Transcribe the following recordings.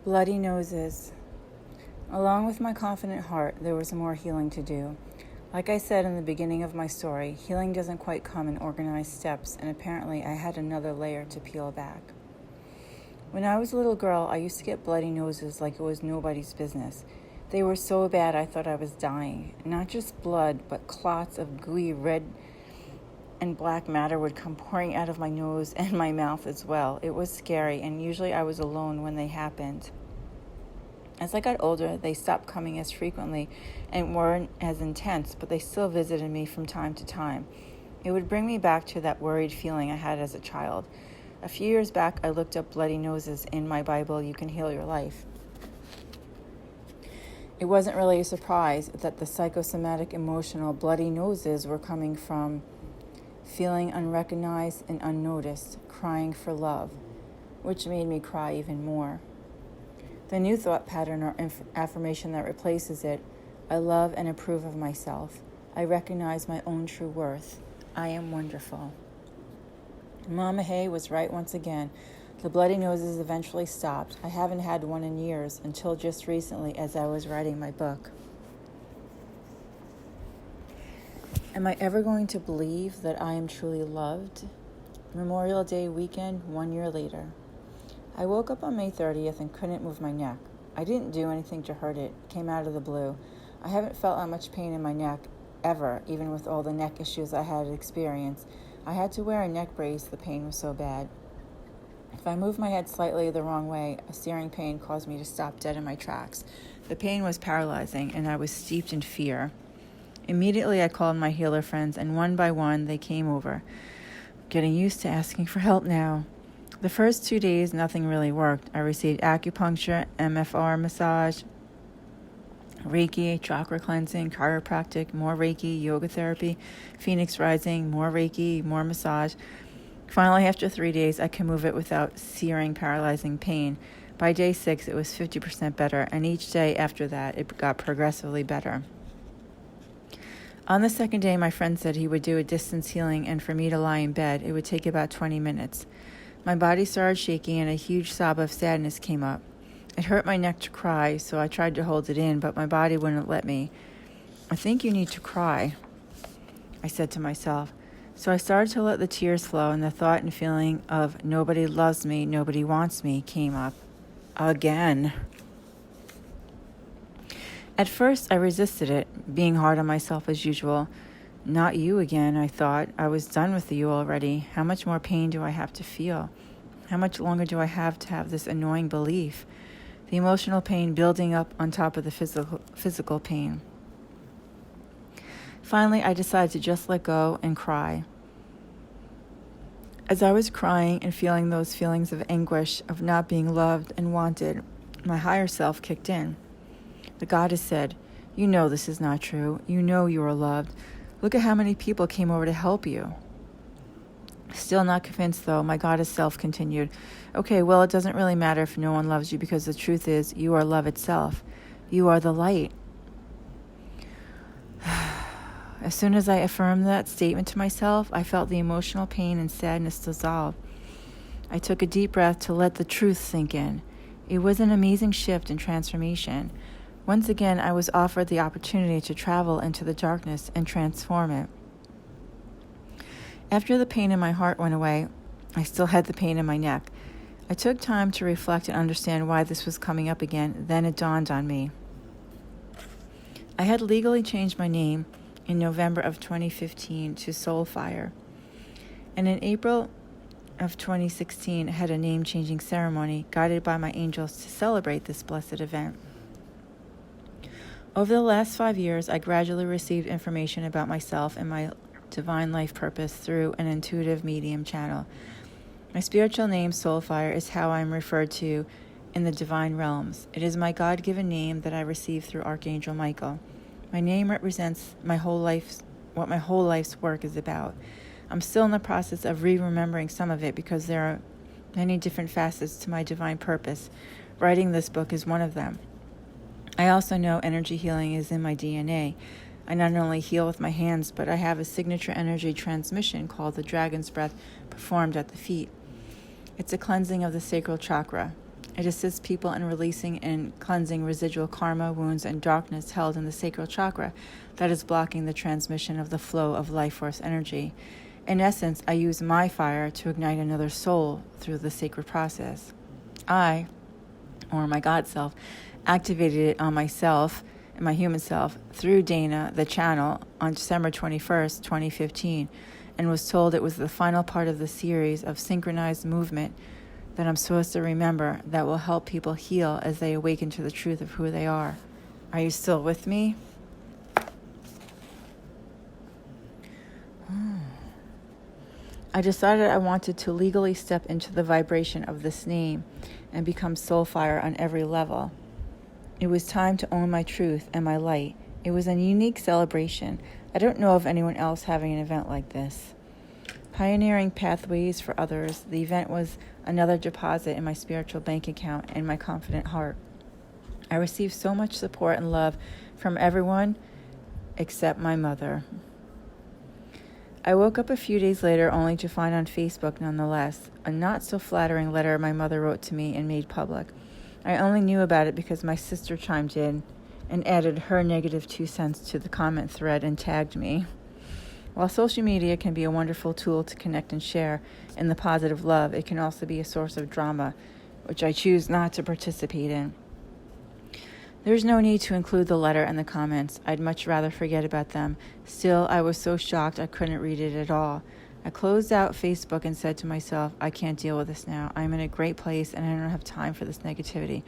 Bloody noses. Along with my confident heart, there was more healing to do. Like I said in the beginning of my story, healing doesn't quite come in organized steps, and apparently I had another layer to peel back. When I was a little girl, I used to get bloody noses like it was nobody's business. They were so bad I thought I was dying. Not just blood, but clots of gooey red and black matter would come pouring out of my nose and my mouth as well. It was scary, and usually I was alone when they happened. As I got older, they stopped coming as frequently and weren't as intense, but they still visited me from time to time. It would bring me back to that worried feeling I had as a child. A few years back, I looked up bloody noses in my Bible, You Can Heal Your Life. It wasn't really a surprise that the psychosomatic emotional bloody noses were coming from feeling unrecognized and unnoticed, crying for love, which made me cry even more. The new thought pattern or affirmation that replaces it: I love and approve of myself. I recognize my own true worth. I am wonderful. Mama Hay was right once again. The bloody noses eventually stopped. I haven't had one in years, until just recently as I was writing my book. Am I ever going to believe that I am truly loved? Memorial Day weekend, 1 year later. I woke up on May 30th and couldn't move my neck. I didn't do anything to hurt it. It came out of the blue. I haven't felt that much pain in my neck ever, even with all the neck issues I had experienced. I had to wear a neck brace, the pain was so bad. If I moved my head slightly the wrong way, a searing pain caused me to stop dead in my tracks. The pain was paralyzing, and I was steeped in fear. Immediately, I called my healer friends, and one by one, they came over. Getting used to asking for help now. The first 2 days, nothing really worked. I received acupuncture, MFR massage, Reiki, chakra cleansing, chiropractic, more Reiki, yoga therapy, Phoenix rising, more Reiki, more massage. Finally, after 3 days, I could move it without searing, paralyzing pain. By day 6, it was 50% better, and each day after that, it got progressively better. On the second day, my friend said he would do a distance healing, and for me to lie in bed, it would take about 20 minutes. My body started shaking, and a huge sob of sadness came up. It hurt my neck to cry, so I tried to hold it in, but my body wouldn't let me. I think you need to cry, I said to myself. So I started to let the tears flow, and the thought and feeling of nobody loves me, nobody wants me came up again. At first, I resisted it, being hard on myself as usual. Not you again, I thought. I was done with you already. How much more pain do I have to feel? How much longer do I have to have this annoying belief? The emotional pain building up on top of the physical pain. Finally, I decided to just let go and cry. As I was crying and feeling those feelings of anguish, of not being loved and wanted, my higher self kicked in. The goddess said, "You know this is not true. You know you are loved. Look at how many people came over to help you." Still not convinced, though, my goddess self continued, "Okay, well, it doesn't really matter if no one loves you, because the truth is, you are love itself. You are the light." As soon as I affirmed that statement to myself, I felt the emotional pain and sadness dissolve. I took a deep breath to let the truth sink in. It was an amazing shift and transformation. Once again, I was offered the opportunity to travel into the darkness and transform it. After the pain in my heart went away, I still had the pain in my neck. I took time to reflect and understand why this was coming up again. Then it dawned on me. I had legally changed my name in November of 2015 to Soulfire. And in April of 2016, I had a name-changing ceremony guided by my angels to celebrate this blessed event. Over the last 5 years, I gradually received information about myself and my divine life purpose through an intuitive medium channel. My spiritual name, Soulfire, is how I am referred to in the divine realms. It is my God-given name that I received through Archangel Michael. My name represents what my whole life's work is about. I'm still in the process of remembering some of it because there are many different facets to my divine purpose. Writing this book is one of them. I also know energy healing is in my DNA. I not only heal with my hands, but I have a signature energy transmission called the Dragon's Breath performed at the feet. It's a cleansing of the sacral chakra. It assists people in releasing and cleansing residual karma, wounds, and darkness held in the sacral chakra that is blocking the transmission of the flow of life force energy. In essence, I use my fire to ignite another soul through the sacred process. I, or my God self, activated it on myself and my human self through Dana, the channel, on December 21st, 2015, and was told it was the final part of the series of synchronized movement that I'm supposed to remember that will help people heal as they awaken to the truth of who they are. Are you still with me? I decided I wanted to legally step into the vibration of this name and become soul fire on every level. It was time to own my truth and my light. It was a unique celebration. I don't know of anyone else having an event like this. Pioneering pathways for others, the event was another deposit in my spiritual bank account and my confident heart. I received so much support and love from everyone except my mother. I woke up a few days later only to find on Facebook, nonetheless, a not-so-flattering letter my mother wrote to me and made public. I only knew about it because my sister chimed in and added her negative 2 cents to the comment thread and tagged me. While social media can be a wonderful tool to connect and share in the positive love, it can also be a source of drama, which I choose not to participate in. There's no need to include the letter and the comments. I'd much rather forget about them. Still, I was so shocked I couldn't read it at all. I closed out Facebook and said to myself, I can't deal with this now. I'm in a great place and I don't have time for this negativity.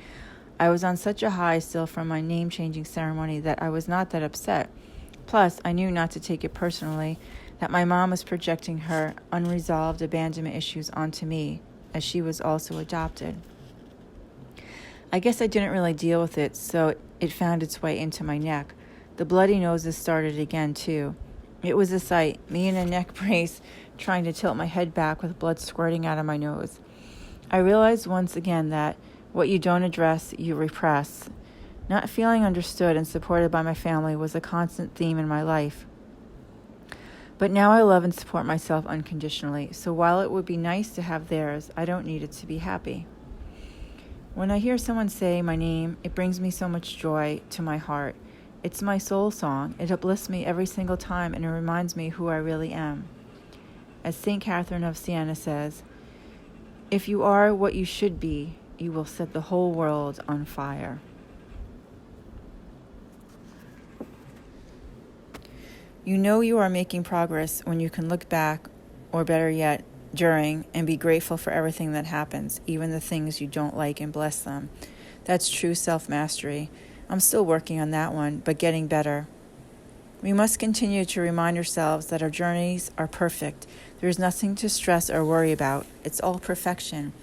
I was on such a high still from my name-changing ceremony that I was not that upset. Plus, I knew not to take it personally, that my mom was projecting her unresolved abandonment issues onto me, as she was also adopted. I guess I didn't really deal with it, so it found its way into my neck. The bloody noses started again, too. It was a sight, me in a neck brace, trying to tilt my head back with blood squirting out of my nose. I realized once again that what you don't address, you repress. Not feeling understood and supported by my family was a constant theme in my life. But now I love and support myself unconditionally, so while it would be nice to have theirs, I don't need it to be happy. When I hear someone say my name, it brings me so much joy to my heart. It's my soul song. It uplifts me every single time, and it reminds me who I really am. As St. Catherine of Siena says, if you are what you should be, you will set the whole world on fire. You know you are making progress when you can look back, or better yet, during, and be grateful for everything that happens, even the things you don't like, and bless them. That's true self-mastery. I'm still working on that one, but getting better. We must continue to remind ourselves that our journeys are perfect. There is nothing to stress or worry about. It's all perfection.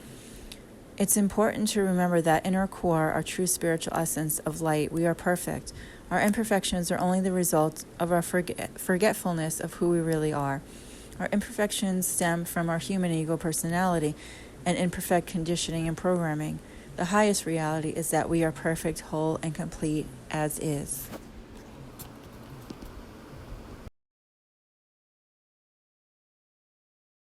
It's important to remember that in our core, our true spiritual essence of light, we are perfect. Our imperfections are only the result of our forgetfulness of who we really are. Our imperfections stem from our human ego personality and imperfect conditioning and programming. The highest reality is that we are perfect, whole, and complete as is.